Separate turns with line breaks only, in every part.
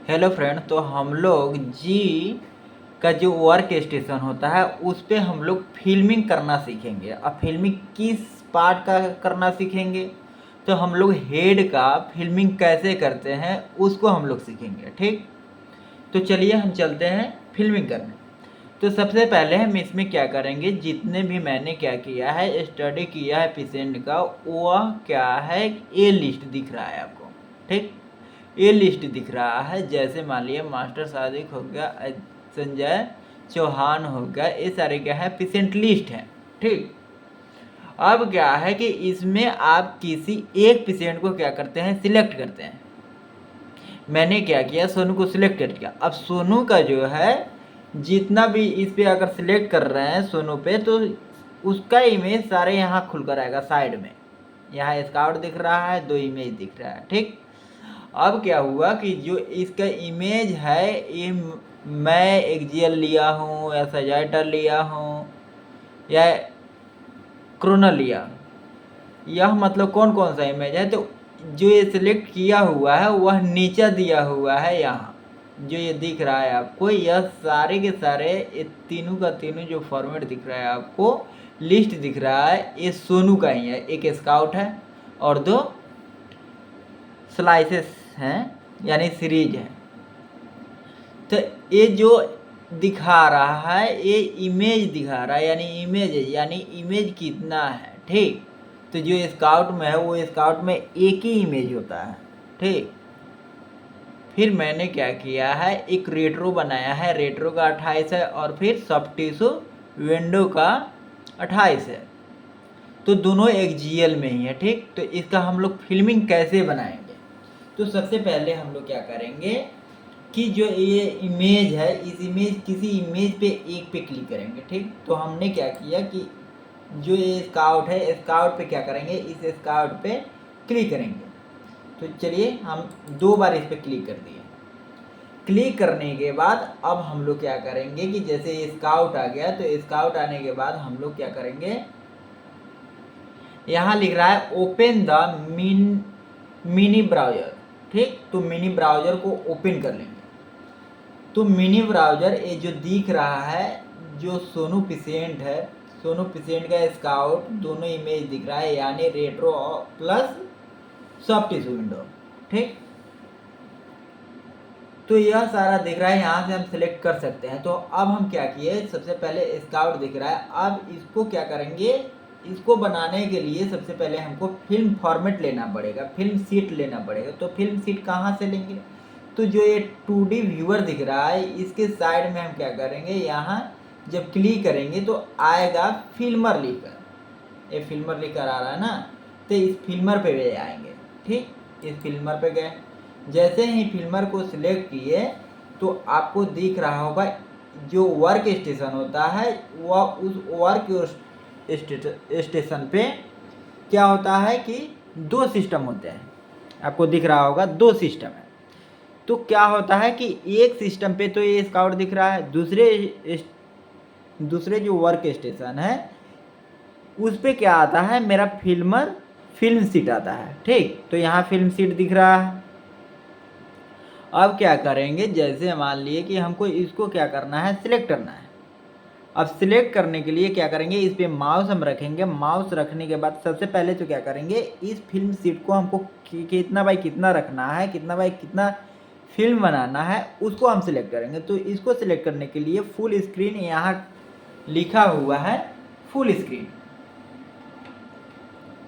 Hello friend, तो हम लोग जी का जो वर्क स्टेशन होता है उस पे हम लोग फिल्मिंग करना सीखेंगे। अब फिल्मिंग किस पार्ट का करना सीखेंगे? तो हम लोग हेड का फिल्मिंग कैसे करते हैं उसको हम लोग सीखेंगे। ठीक, तो चलिए हम चलते हैं फिल्मिंग करने। तो सबसे पहले हम इसमें क्या करेंगे, जितने भी मैंने क्या किया है, स्टडी किया है पेशेंट का, वह क्या है, ए लिस्ट दिख रहा है आपको। ठीक, ये लिस्ट दिख रहा है। जैसे मान लिया मास्टर सादिक हो गया, संजय चौहान हो गया, ये सारे क्या है, पेशेंट लिस्ट है। ठीक, अब क्या है कि इसमें आप किसी एक पेशेंट को क्या करते हैं, सिलेक्ट करते हैं। मैंने क्या किया, सोनू को सिलेक्ट कर दिया। अब सोनू का जो है जितना भी इस पे अगर सिलेक्ट कर रहे हैं सोनू पे, तो उसका इमेज सारे यहाँ खुल कर आएगा साइड में। यहाँ स्काउट दिख रहा है, 2 इमेज दिख रहा है। ठीक, अब क्या हुआ कि जो इसका इमेज है, ये मैं एक्जियल लिया हूँ या सजाइटर लिया हूँ या क्रोनल लिया हूँ, यह मतलब कौन कौन सा इमेज है। तो जो ये सिलेक्ट किया हुआ है वह नीचे दिया हुआ है। यहाँ जो ये दिख रहा है आपको, यह सारे के सारे ये तीनों का तीनों जो फॉर्मेट दिख रहा है आपको, लिस्ट दिख रहा है, ये सोनू का ही है। एक स्काउट है और 2 स्लाइसेस हैं यानी सीरीज है। तो ये जो दिखा रहा है, ये इमेज दिखा रहा है, यानी इमेज है, यानी इमेज कितना है। ठीक, तो जो स्काउट में है वो स्काउट में एक ही इमेज होता है। ठीक, फिर मैंने क्या किया है, एक रेट्रो बनाया है, रेट्रो का 28 है और फिर सॉफ्ट टिश्यू विंडो का 28 है। तो दोनों एक जीएल में ही है। ठीक, तो इसका हम लोग फिल्मिंग कैसे बनाएंगे? तो सबसे पहले हम लोग क्या करेंगे कि जो ये इमेज है, इस इमेज किसी इमेज पे एक पे क्लिक करेंगे। ठीक, तो हमने क्या किया कि जो ये स्काउट है, स्काउट पे क्या करेंगे, इस स्काउट पे क्लिक करेंगे। तो चलिए हम 2 बार इस पे क्लिक कर दिए। क्लिक करने के बाद अब हम लोग क्या करेंगे कि जैसे ये स्काउट आ गया, तो स्काउट आने के बाद हम लोग क्या करेंगे, यहाँ लिख रहा है ओपन द मिनी ब्राउजर। ठीक, तो मिनी ब्राउजर को ओपन कर लेंगे। तो मिनी ब्राउजर ये जो दिख रहा है, जो सोनू पेशेंट है, सोनू पेशेंट का स्काउट दोनों इमेज दिख रहा है, यानी retro plus soft tissue window. ठीक, तो यह सारा दिख रहा है, यहाँ से हम सिलेक्ट कर सकते हैं। तो अब हम क्या किए, सबसे पहले स्काउट दिख रहा है, अब इसको क्या करेंगे, इसको बनाने के लिए सबसे पहले हमको फिल्म फॉर्मेट लेना पड़ेगा, फिल्म सीट लेना पड़ेगा। तो फिल्म सीट कहाँ से लेंगे, तो जो ये 2D व्यूअर दिख रहा है, इसके साइड में हम क्या करेंगे, यहाँ जब क्लिक करेंगे तो आएगा फिल्मर लिखकर, ये फिल्मर लिखकर आ रहा है ना, तो इस फिल्मर पे भी आएंगे। ठीक, इस फिल्मर पे गए, जैसे ही फिल्मर को सिलेक्ट किए तो आपको दिख रहा होगा जो वर्क स्टेशन होता है, वह उस वर्क स्टेशन पे क्या होता है कि 2 सिस्टम होते हैं। आपको दिख रहा होगा 2 सिस्टम है। तो क्या होता है कि एक सिस्टम पे तो ये स्काउट दिख रहा है, दूसरे जो वर्क स्टेशन है उस पे क्या आता है, मेरा फिल्म सीट आता है। ठीक, तो यहाँ फिल्म सीट दिख रहा है। अब क्या करेंगे, जैसे मान लिए कि हमको इसको क्या करना है, सिलेक्ट करना है। अब सिलेक्ट करने के लिए क्या करेंगे, इस पे माउस हम रखेंगे। माउस रखने के बाद सबसे पहले तो क्या करेंगे, इस फिल्म सीट को हमको कितना बाई कितना रखना है, कितना बाई कितना फिल्म बनाना है, उसको हम सिलेक्ट करेंगे। तो इसको सिलेक्ट करने के लिए फुल स्क्रीन, यहाँ लिखा हुआ है फुल स्क्रीन,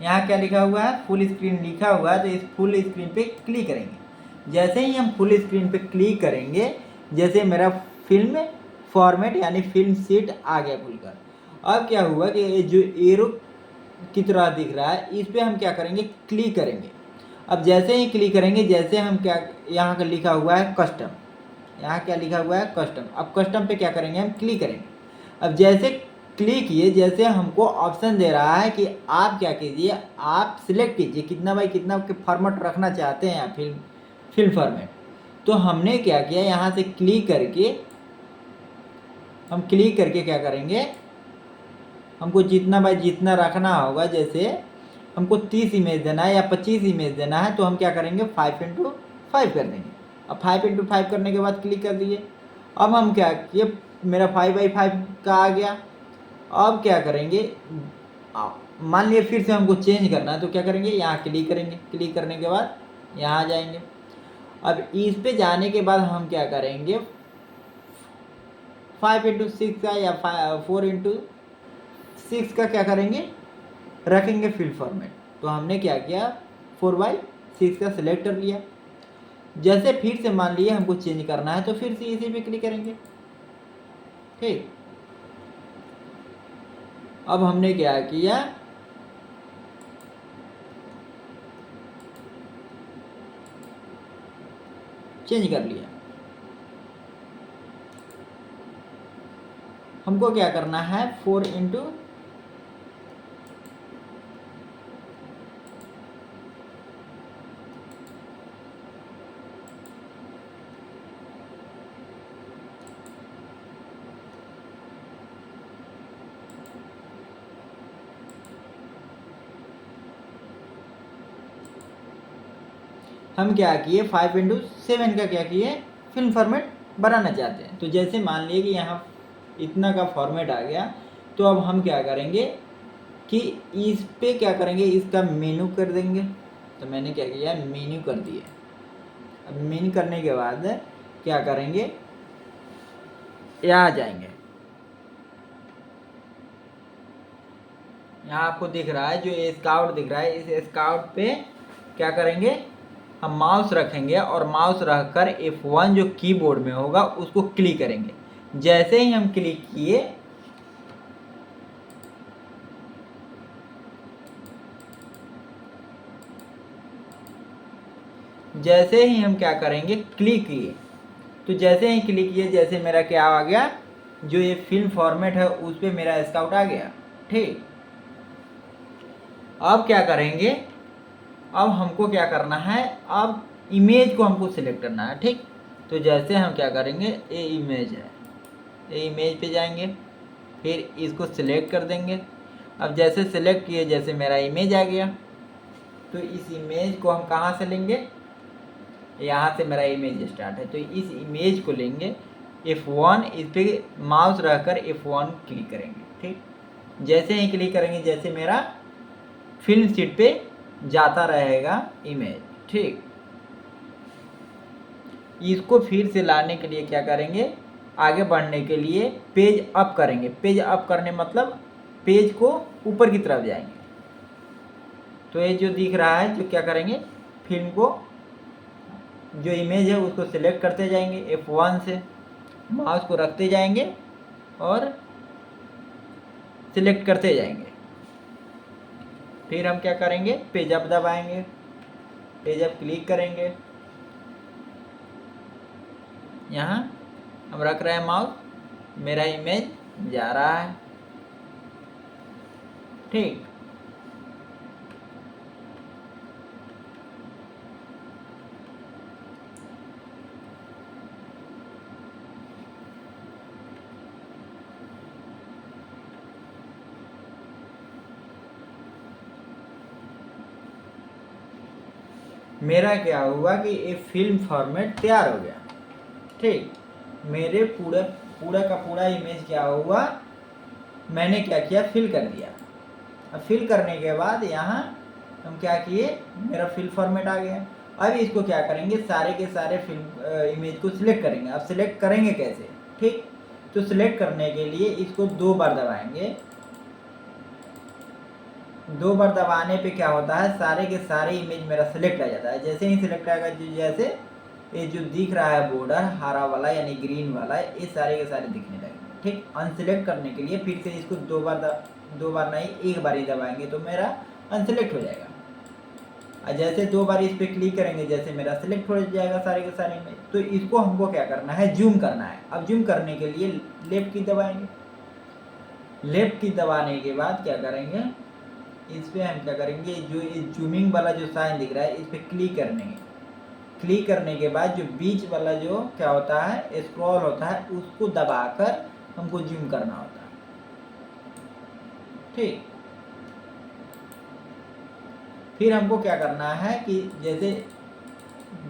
यहाँ क्या लिखा हुआ है, फुल स्क्रीन लिखा हुआ है। तो इस फुल स्क्रीन पे क्लिक करेंगे। जैसे ही हम फुल स्क्रीन पे क्लिक करेंगे, जैसे मेरा फिल्म फॉर्मेट यानी फिल्म सीट आ गया खुलकर। अब क्या हुआ कि ये जो एरो की तरह दिख रहा है, इस पे हम क्या करेंगे, क्लिक करेंगे। अब जैसे ही क्लिक करेंगे, जैसे हम क्या, यहाँ का लिखा हुआ है कस्टम, यहाँ क्या लिखा हुआ है कस्टम। अब कस्टम पे क्या करेंगे, हम क्लिक करेंगे। अब जैसे क्लिक किए, जैसे हमको ऑप्शन दे रहा है कि आप क्या कीजिए, आप सिलेक्ट कीजिए कितना बाई कितना के फॉर्मेट रखना चाहते हैं आप, फिल्म फॉर्मेट। तो हमने क्या किया, यहाँ से क्लिक करके हम क्लिक करके क्या करेंगे, हमको जितना बाई जितना रखना होगा, जैसे हमको 30 इमेज देना है या 25 इमेज देना है, तो हम क्या करेंगे 5x5 कर देंगे। अब 5 × 5 करने के बाद क्लिक कर दीजिए। अब हम क्या किए, मेरा 5/5 का आ गया। अब क्या करेंगे, मान लिया फिर से हमको चेंज करना है तो क्या करेंगे, यहाँ क्लिक करेंगे, क्लिक करने के बाद यहाँ आ जाएंगे। अब इस पे जाने के बाद हम क्या करेंगे, 5 × 6 का या 4 × 6 का क्या करेंगे, रखेंगे फिल फॉर्मेट। तो हमने क्या किया, 4/6 का सिलेक्ट कर लिया। जैसे फिर से मान लिए हमको चेंज करना है तो फिर से इसी पे क्लिक करेंगे। ठीक, अब हमने क्या किया, चेंज कर लिया। हमको क्या करना है, 4 × हम क्या किए, 5 × 7 का क्या किए, फिल्म फॉर्मेट बनाना चाहते हैं। तो जैसे मान लिए कि यहाँ इतना का फॉर्मेट आ गया, तो अब हम क्या करेंगे कि इस पे क्या करेंगे, इसका मेनू कर देंगे। तो मैंने क्या किया, मेन्यू कर दिए। अब मेन्यू करने के बाद क्या करेंगे, यहाँ आ जाएंगे। यहाँ आपको दिख रहा है, जो स्काउट दिख रहा है, इस स्काउट पे क्या करेंगे, हम माउस रखेंगे और माउस रखकर F1 जो कीबोर्ड में होगा उसको क्लिक करेंगे। जैसे ही हम क्लिक किए, जैसे ही हम क्या करेंगे, क्लिक किए, तो जैसे ही क्लिक किए, जैसे मेरा क्या आ गया, जो ये फिल्म फॉर्मेट है उस पर मेरा स्काउट आ गया। ठीक, अब क्या करेंगे, अब हमको क्या करना है, अब इमेज को हमको सिलेक्ट करना है। ठीक, तो जैसे हम क्या करेंगे, ये इमेज है, ये इमेज पे जाएंगे, फिर इसको सिलेक्ट कर देंगे। अब जैसे सिलेक्ट किए, जैसे मेरा इमेज आ गया, तो इस इमेज को हम कहाँ से लेंगे, यहाँ से मेरा इमेज स्टार्ट है, तो इस इमेज को लेंगे, F1 इस पर माउस रखकर F1 क्लिक करेंगे। ठीक, जैसे ही क्लिक करेंगे, जैसे मेरा फिल्म शीट पे जाता रहेगा इमेज। ठीक, इसको फिर से लाने के लिए क्या करेंगे, आगे बढ़ने के लिए पेज अप करेंगे। पेज अप करने मतलब पेज को ऊपर की तरफ जाएंगे। तो ये जो दिख रहा है, जो क्या करेंगे, फिल्म को, जो इमेज है उसको सिलेक्ट करते जाएंगे, F1 से माउस को रखते जाएंगे और सिलेक्ट करते जाएंगे। फिर हम क्या करेंगे, पेज अप दबाएंगे, पेज अप क्लिक करेंगे, यहाँ हम रख रहे हैं माउस, मेरा इमेज जा रहा है। ठीक, मेरा क्या हुआ कि ये फिल्म फॉर्मेट तैयार हो गया। ठीक, मेरे पूरा का पूरा इमेज क्या हुआ, मैंने क्या किया, फिल कर दिया। अब फिल करने के बाद यहाँ हम क्या किए, मेरा फिल फॉर्मेट आ गया। अब इसको क्या करेंगे, सारे के सारे फिल्म इमेज को सिलेक्ट करेंगे। अब सिलेक्ट करेंगे कैसे, ठीक, तो सिलेक्ट करने के लिए इसको 2 बार दबाएंगे। 2 बार दबाने पे क्या होता है, सारे के सारे इमेज मेरा सिलेक्ट आ जाता है। जैसे ही सिलेक्ट आएगा, जैसे ये जो दिख रहा है बॉर्डर हरा वाला यानी ग्रीन वाला, ये सारे के सारे दिखने लगेंगे। ठीक, अनसिलेक्ट करने के लिए फिर से इसको 2 बार नहीं, 1 बार ही दबाएंगे तो मेरा अनसिलेक्ट हो जाएगा। और जैसे 2 बार इस पर क्लिक करेंगे, जैसे मेरा सिलेक्ट हो जाएगा सारे के सारे इमेज। तो इसको हमको क्या करना है, जूम करना है। अब जूम करने के लिए लेफ्ट की दबाएंगे। लेफ्ट की दबाने के बाद क्या करेंगे, इस पर हम क्या करेंगे, जो ये जूमिंग वाला जो साइन दिख रहा है, इस पर क्लिक करेंगे। क्लिक करने के बाद जो बीच वाला जो क्या होता है, स्क्रॉल होता है, उसको दबाकर हमको जूम करना होता है। ठीक, फिर हमको क्या करना है कि जैसे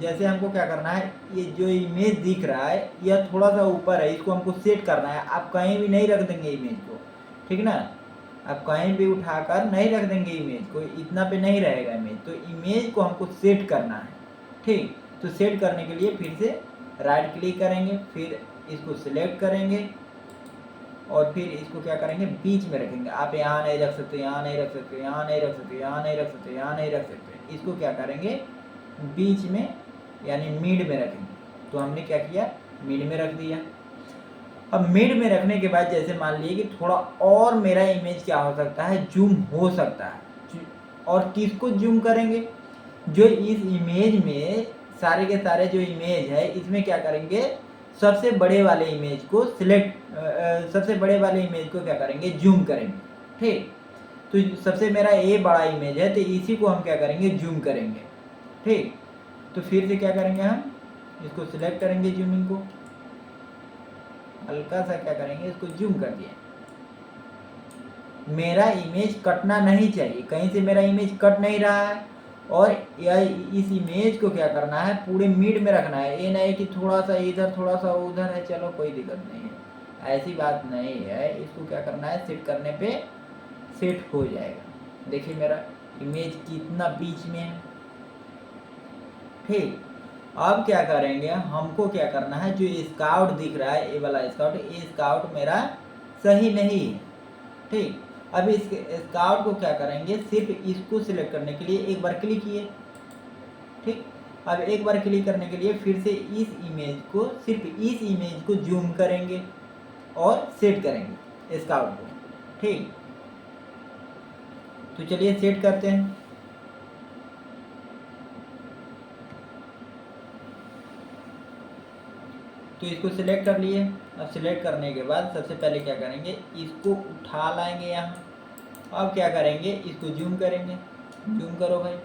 जैसे हमको क्या करना है, ये जो इमेज दिख रहा है यह थोड़ा सा ऊपर है, इसको हमको सेट करना है। आप कहीं भी नहीं रख देंगे इमेज को, ठीक ना, आप कहीं भी उठाकर नहीं रख देंगे इमेज को, इतना पे नहीं रहेगा इमेज। तो इमेज को हमको सेट करना है, ठीक। तो सेट करने के लिए फिर से राइट क्लिक करेंगे, फिर इसको सिलेक्ट करेंगे और फिर इसको क्या करेंगे, बीच में रखेंगे। आप यहाँ नहीं रख सकते, यहाँ नहीं रख सकते, यहाँ नहीं रख सकते, यहाँ नहीं रख सकते, यहाँ नहीं रख सकते। इसको क्या करेंगे, बीच में यानी मिड में रखेंगे। तो हमने क्या किया, मिड में रख दिया। अब मिड में रखने के बाद जैसे मान लीजिए कि थोड़ा और मेरा इमेज क्या हो सकता है, जूम हो सकता है। और किसको जूम करेंगे, जो इस इमेज में सारे के सारे जो इमेज है इसमें क्या करेंगे, सबसे बड़े वाले इमेज को सबसे बड़े वाले इमेज को क्या करेंगे, जूम करेंगे, ठीक। तो सबसे मेरा ये बड़ा इमेज है, तो इसी को हम क्या करेंगे, जूम करेंगे, ठीक। तो फिर से क्या करेंगे, हम इसको सिलेक्ट करेंगे, जूमिंग को हल्का सा क्या करेंगे, इसको जूम कर दिया। मेरा इमेज कटना नहीं चाहिए, कहीं से मेरा इमेज कट नहीं रहा है। और इस इमेज को क्या करना है, पूरे मिड में रखना है। ये नहीं कि थोड़ा सा इधर थोड़ा सा उधर है, चलो कोई दिक्कत नहीं है, ऐसी बात नहीं है। इसको क्या करना है, सेट करने पे सेट हो जाएगा। देखिए मेरा इमेज कितना बीच में है, ठीक। अब क्या करेंगे, हमको क्या करना है, जो स्काउट दिख रहा है, ये वाला स्काउट, ये स्काउट मेरा सही नहीं है, ठीक। अब इस स्काउट को क्या करेंगे, सिर्फ इसको सिलेक्ट करने के लिए एक बार क्लिक किए, ठीक। अब एक बार क्लिक करने के लिए फिर से इस इमेज को, सिर्फ इस इमेज को जूम करेंगे और सेट करेंगे स्काउट को, ठीक। तो चलिए सेट करते हैं। तो इसको सिलेक्ट कर लिए। अब सिलेक्ट करने के बाद सबसे पहले क्या करेंगे, इसको उठा लाएंगे यहाँ। अब क्या करेंगे, इसको जूम करेंगे, जूम करो भाई,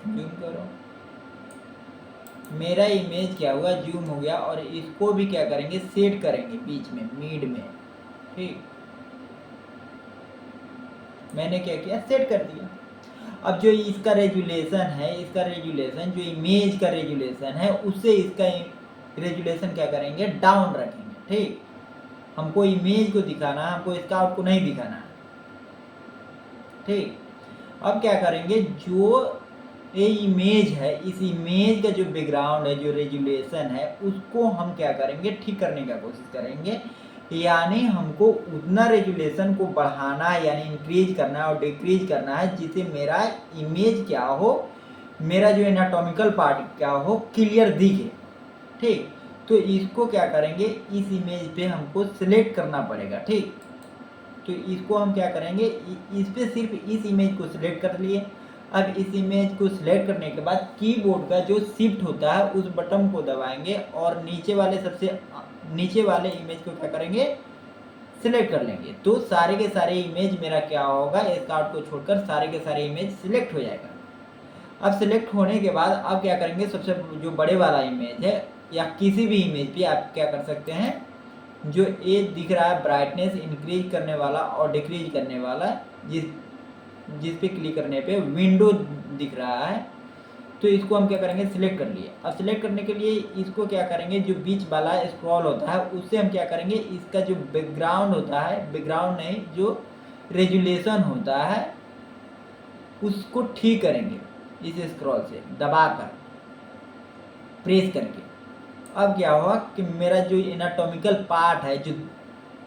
जूम करो। मेरा इमेज क्या हुआ, जूम हो गया। और इसको भी क्या करेंगे, सेट करेंगे बीच में, मिड में, ठीक। मैंने क्या किया, सेट कर दिया। अब जो इसका रेजुलेशन है, इसका रेजुलेशन जो इमेज का रेजुलेशन है, उससे इसका रेजुलेशन क्या करेंगे, डाउन रखेंगे, ठीक। हमको इमेज को दिखाना है, हमको स्काउट को नहीं दिखाना है, ठीक। अब क्या करेंगे, जो ये इमेज है, इस इमेज का जो बैकग्राउंड है, जो रेजुलेशन है, उसको हम क्या करेंगे, ठीक करने का कोशिश करेंगे। यानी हमको उतना रेजुलेशन को बढ़ाना है, यानी इंक्रीज करना है और डिक्रीज करना है, जिससे मेरा इमेज क्या हो, मेरा जो एनाटॉमिकल पार्ट क्या हो, क्लियर दिखे, ठीक। तो इसको क्या करेंगे, इस इमेज पे हमको सिलेक्ट करना पड़ेगा, ठीक। तो इसको हम क्या करेंगे, इस पे सिर्फ इस इमेज को सिलेक्ट कर लिए। अब इस इमेज को सिलेक्ट करने के बाद कीबोर्ड का जो शिफ्ट होता है उस बटन को दबाएंगे और नीचे वाले सबसे नीचे वाले इमेज को क्या करेंगे, सिलेक्ट कर लेंगे। तो सारे के सारे इमेज मेरा क्या होगा, स्काउट को छोड़कर सारे के सारे इमेज सिलेक्ट हो जाएगा। अब सिलेक्ट होने के बाद अब क्या करेंगे, सबसे जो बड़े वाला इमेज है या किसी भी इमेज पे आप क्या कर सकते हैं, जो ये दिख रहा है ब्राइटनेस इंक्रीज करने वाला और डिक्रीज करने वाला, जिस पे क्लिक करने पे विंडो दिख रहा है, तो इसको हम क्या करेंगे, सिलेक्ट कर लिए। अब सिलेक्ट करने के लिए इसको क्या करेंगे, जो बीच वाला स्क्रॉल होता है उससे हम क्या करेंगे, इसका जो बैकग्राउंड होता है, बैकग्राउंड नहीं, जो रेजुलेशन होता है उसको ठीक करेंगे इस स्क्रॉल से दबाकर, प्रेस करके। अब क्या हुआ कि मेरा जो एनाटॉमिकल पार्ट है जो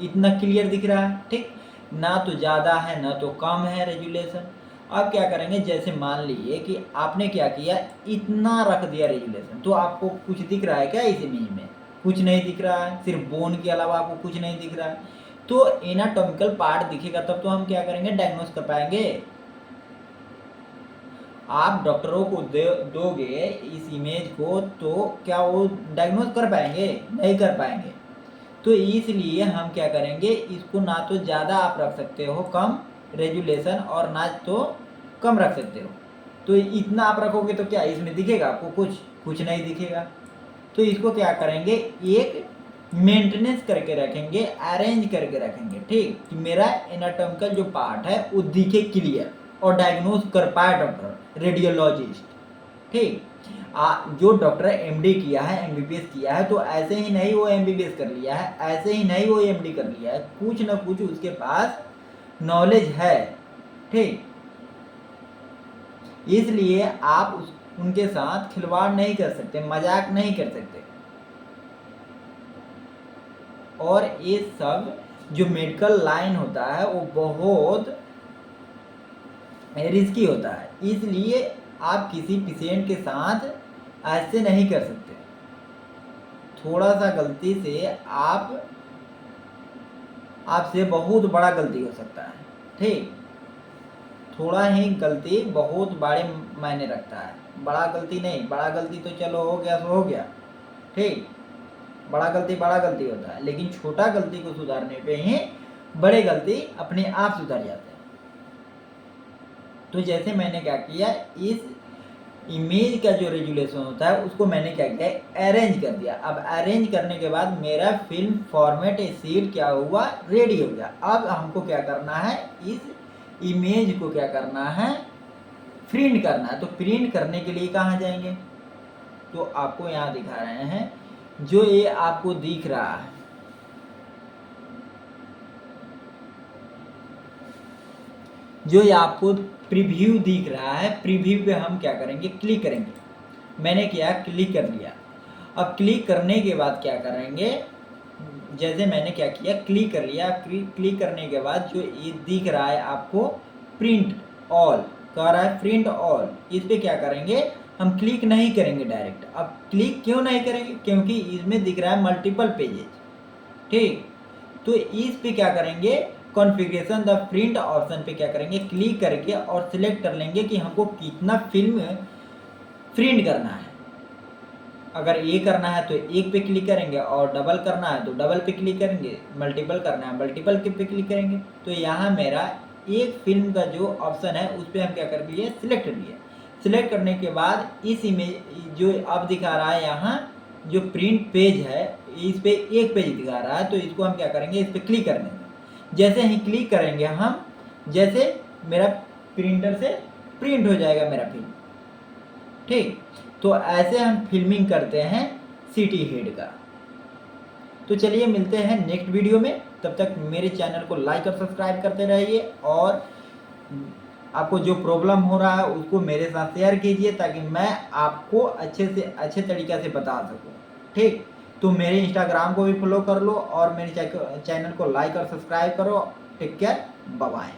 इतना क्लियर दिख रहा है, ठीक, ना तो ज़्यादा है ना तो कम है रेजुलेशन। अब क्या करेंगे, जैसे मान लीजिए कि आपने क्या किया, इतना रख दिया रेजुलेशन, तो आपको कुछ दिख रहा है क्या इस इमेज में, कुछ नहीं दिख रहा है, सिर्फ बोन के अलावा आपको कुछ नहीं दिख रहा है। तो एनाटॉमिकल पार्ट दिखेगा तब तो हम क्या करेंगे, डायग्नोस कर पाएंगे। आप डॉक्टरों को दोगे इस इमेज को, तो क्या वो डायग्नोस कर पाएंगे, नहीं कर पाएंगे। तो इसलिए हम क्या करेंगे, इसको ना तो ज़्यादा आप रख सकते हो कम रेजुलेशन, और ना तो कम रख सकते हो। तो इतना आप रखोगे तो क्या इसमें दिखेगा आपको, कुछ नहीं दिखेगा। तो इसको क्या करेंगे, एक मेंटेनेंस करके रखेंगे, अरेंज करके रखेंगे, ठीक, कि मेरा एनाटॉमिकल जो पार्ट है वो दिखे क्लियर और डायग्नोस कर पाए डॉक्टर, रेडियोलॉजिस्ट, ठीक। जो डॉक्टर एमडी किया है, एमबीबीएस किया है, तो ऐसे ही नहीं वो एमबीबीएस कर लिया है, ऐसे ही नहीं वो एमडी कर लिया है, कुछ ना कुछ उसके पास नॉलेज है। ठीक, इसलिए आप उनके साथ खिलवाड़ नहीं कर सकते, मजाक नहीं कर सकते। और ये सब जो मेडिकल लाइन होता है वो बहुत रिस्की होता है, इसलिए आप किसी पेशेंट के साथ ऐसे नहीं कर सकते। थोड़ा सा गलती से आपसे बहुत बड़ा गलती हो सकता है। ठीक, थोड़ा ही गलती बहुत बड़े मायने रखता है, बड़ा गलती नहीं। बड़ा गलती तो चलो हो गया सो हो गया, ठीक, बड़ा गलती होता है, लेकिन छोटा गलती को सुधारने पे ही बड़े गलती अपने आप सुधर जाते हैं। तो जैसे मैंने क्या किया, इस इमेज का जो रेजुलेशन होता है उसको मैंने क्या किया, अरेंज कर दिया। अब अरेंज करने के बाद मेरा फिल्म फॉर्मेट शीट क्या हुआ, रेडी हो गया। अब हमको क्या करना है, इस इमेज को क्या करना है, प्रिंट करना है। तो प्रिंट करने के लिए कहाँ जाएंगे, तो आपको यहाँ दिखा रहे हैं, जो ये आपको दिख रहा है, जो ये आपको प्रीव्यू दिख रहा है, प्रीव्यू पे हम क्या करेंगे, क्लिक करेंगे। मैंने किया, क्लिक कर लिया। अब क्लिक करने के बाद क्या करेंगे, जैसे मैंने क्या किया, क्लिक कर लिया। क्लिक करने के बाद जो ये दिख रहा है आपको प्रिंट ऑल, कह रहा है प्रिंट ऑल, इस पे क्या करेंगे, हम क्लिक नहीं करेंगे डायरेक्ट। अब क्लिक क्यों नहीं करेंगे, क्योंकि इसमें दिख रहा है मल्टीपल पेजेस। ठीक, तो इस पे क्या करेंगे, कॉन्फ़िगरेशन द प्रिंट ऑप्शन पे क्या करेंगे, क्लिक करके और सिलेक्ट कर लेंगे कि हमको कितना फिल्म प्रिंट करना है। अगर ये करना है तो एक पे क्लिक करेंगे, और डबल करना है तो डबल पे क्लिक करेंगे, मल्टीपल करना है मल्टीपल के पे क्लिक करेंगे। तो यहाँ मेरा एक फिल्म का जो ऑप्शन है उस पर हम क्या कर लिए, सिलेक्ट कर लिए। सिलेक्ट करने के बाद इस इमेज जो अब दिखा रहा है यहाँ, जो प्रिंट पेज है, इस पे एक पेज दिखा रहा है, तो इसको हम क्या करेंगे, इस पर क्लिक कर देंगे। जैसे ही क्लिक करेंगे हम, जैसे मेरा प्रिंटर से प्रिंट हो जाएगा मेरा फिल्म। ठीक, तो ऐसे हम फिल्मिंग करते हैं सिटी हेड का। तो चलिए मिलते हैं नेक्स्ट वीडियो में, तब तक मेरे चैनल को लाइक और सब्सक्राइब करते रहिए, और आपको जो प्रॉब्लम हो रहा है उसको मेरे साथ शेयर कीजिए, ताकि मैं आपको अच्छे से अच्छे तरीक़े से बता सकूं। ठीक, तो मेरे इंस्टाग्राम को भी फॉलो कर लो, और मेरे चैनल को लाइक और सब्सक्राइब करो। Take care, bye bye.